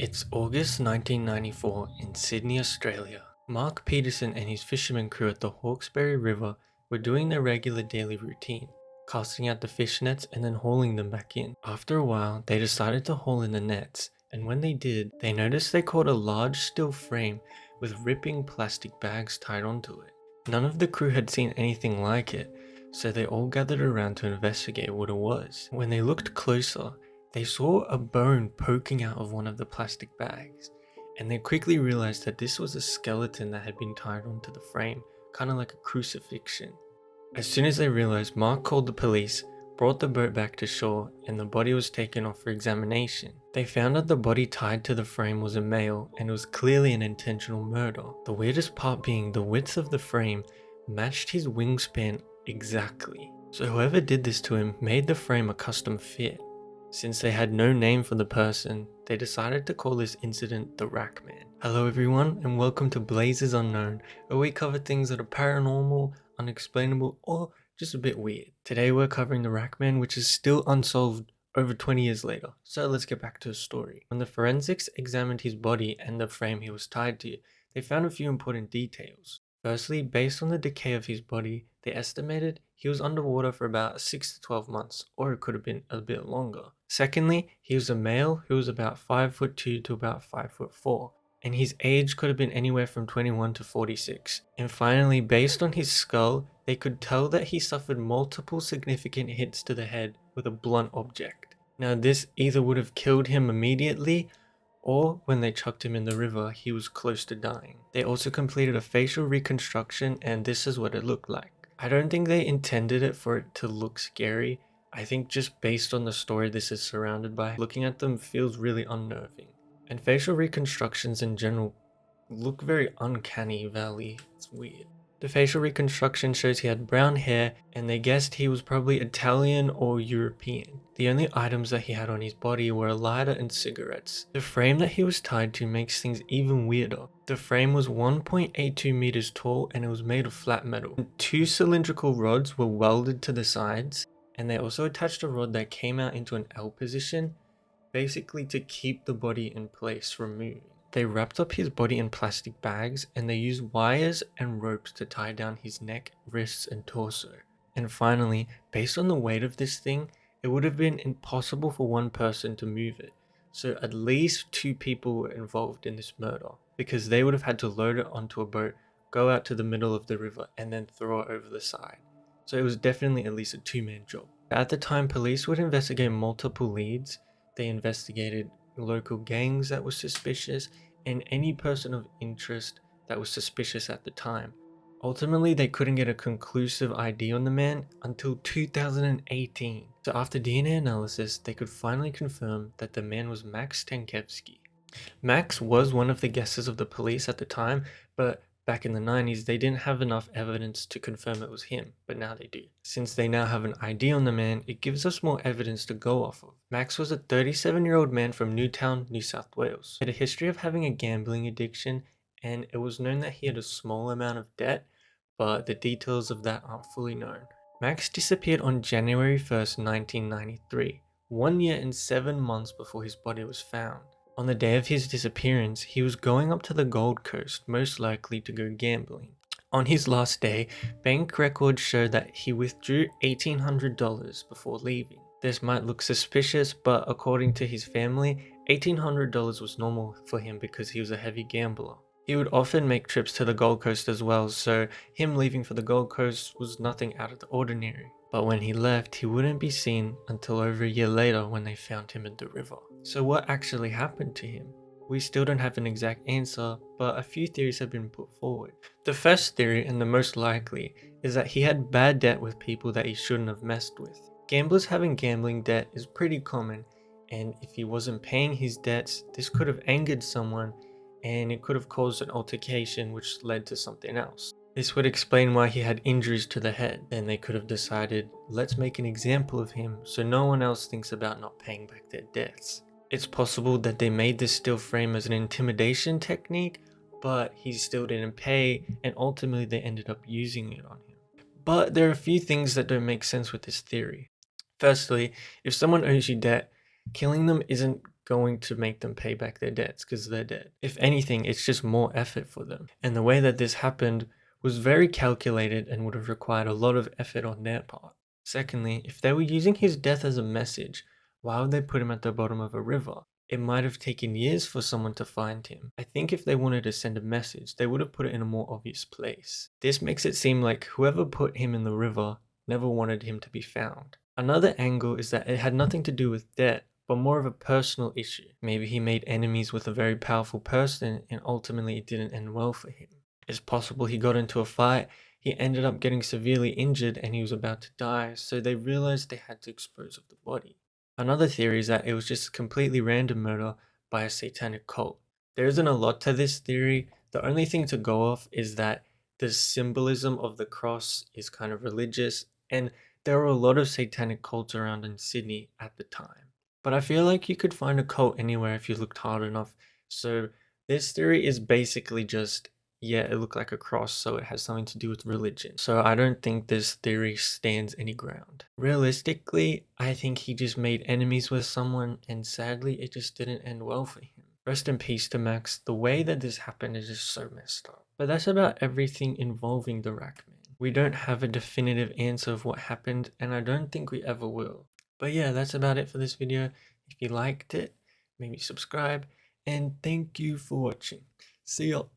It's August 1994 in Sydney, Australia. Mark Peterson and his fisherman crew at the Hawkesbury River were doing their regular daily routine, casting out the fish nets and then hauling them back in. After a while, they decided to haul in the nets, and when they did, they noticed they caught a large steel frame with ripping plastic bags tied onto it. None of the crew had seen anything like it, so they all gathered around to investigate what it was. When they looked closer, they saw a bone poking out of one of the plastic bags, and they quickly realized that this was a skeleton that had been tied onto the frame, kind of like a crucifixion. As soon as they realized, Mark called the police, brought the boat back to shore, and the body was taken off for examination. They found that the body tied to the frame was a male, and it was clearly an intentional murder. The weirdest part being the width of the frame matched his wingspan exactly. So whoever did this to him made the frame a custom fit. Since they had no name for the person, they decided to call this incident the Rackman. Hello everyone, and welcome to Blazes Unknown, where we cover things that are paranormal, unexplainable, or just a bit weird. Today we're covering the Rackman, which is still unsolved over 20 years later. So let's get back to the story. When the forensics examined his body and the frame he was tied to, they found a few important details. Firstly, based on the decay of his body, they estimated he was underwater for about 6 to 12 months, or it could have been a bit longer. Secondly, he was a male who was about 5'2" to about 5'4", and his age could have been anywhere from 21 to 46. And finally, based on his skull, they could tell that he suffered multiple significant hits to the head with a blunt object. Now this either would have killed him immediately, or when they chucked him in the river, he was close to dying. They also completed a facial reconstruction, and this is what it looked like. I don't think they intended it for it to look scary. I think just based on the story this is surrounded by, looking at them feels really unnerving. And facial reconstructions in general look very uncanny valley. It's weird. The facial reconstruction shows he had brown hair, and they guessed he was probably Italian or European. The only items that he had on his body were a lighter and cigarettes. The frame that he was tied to makes things even weirder. The frame was 1.82 meters tall, and it was made of flat metal. Two cylindrical rods were welded to the sides, and they also attached a rod that came out into an L position, basically to keep the body in place from moving. They wrapped up his body in plastic bags, and they used wires and ropes to tie down his neck, wrists, and torso. And finally, based on the weight of this thing, it would have been impossible for one person to move it. So at least two people were involved in this murder, because they would have had to load it onto a boat, go out to the middle of the river, and then throw it over the side. So it was definitely at least a two-man job. At the time, police would investigate multiple leads. They investigated local gangs that were suspicious, and any person of interest that was suspicious at the time. Ultimately, they couldn't get a conclusive ID on the man until 2018. So after DNA analysis, they could finally confirm that the man was Max Tankevsky. Max was one of the guesses of the police at the time, but back in the 90s, they didn't have enough evidence to confirm it was him, but now they do. Since they now have an ID on the man, it gives us more evidence to go off of. Max was a 37-year-old man from Newtown, New South Wales. He had a history of having a gambling addiction, and it was known that he had a small amount of debt, but the details of that aren't fully known. Max disappeared on January 1st, 1993, 1 year and 7 months before his body was found. On the day of his disappearance, he was going up to the Gold Coast, most likely to go gambling. On his last day, bank records showed that he withdrew $1,800 before leaving. This might look suspicious, but according to his family, $1,800 was normal for him because he was a heavy gambler. He would often make trips to the Gold Coast as well, so him leaving for the Gold Coast was nothing out of the ordinary. But when he left, he wouldn't be seen until over a year later when they found him in the river. So what actually happened to him? We still don't have an exact answer, but a few theories have been put forward. The first theory, and the most likely, is that he had bad debt with people that he shouldn't have messed with. Gamblers having gambling debt is pretty common, and if he wasn't paying his debts, this could have angered someone, and it could have caused an altercation which led to something else. This would explain why he had injuries to the head. Then they could have decided, let's make an example of him so no one else thinks about not paying back their debts. It's possible that they made this steel frame as an intimidation technique, but he still didn't pay, and ultimately they ended up using it on him. But there are a few things that don't make sense with this theory. Firstly, if someone owes you debt, Killing them isn't going to make them pay back their debts because they're dead. If anything, it's just more effort for them. And the way that this happened was very calculated and would have required a lot of effort on their part. Secondly, if they were using his death as a message, why would they put him at the bottom of a river? It might have taken years for someone to find him. I think if they wanted to send a message, they would have put it in a more obvious place. This makes it seem like whoever put him in the river never wanted him to be found. Another angle is that it had nothing to do with debt, but more of a personal issue. Maybe he made enemies with a very powerful person and ultimately it didn't end well for him. It's possible he got into a fight, he ended up getting severely injured and he was about to die, so they realized they had to dispose of the body. Another theory is that it was just a completely random murder by a satanic cult. There isn't a lot to this theory. The only thing to go off is that the symbolism of the cross is kind of religious, and there were a lot of satanic cults around in Sydney at the time. But I feel like you could find a cult anywhere if you looked hard enough. So this theory is basically just, yeah, it looked like a cross, so it has something to do with religion. So I don't think this theory stands any ground. Realistically, I think he just made enemies with someone, and sadly, it just didn't end well for him. Rest in peace to Max. The way that this happened is just so messed up. But that's about everything involving the rackman. We don't have a definitive answer of what happened, and I don't think we ever will. But yeah, that's about it for this video. If you liked it, maybe subscribe, and thank you for watching. See y'all.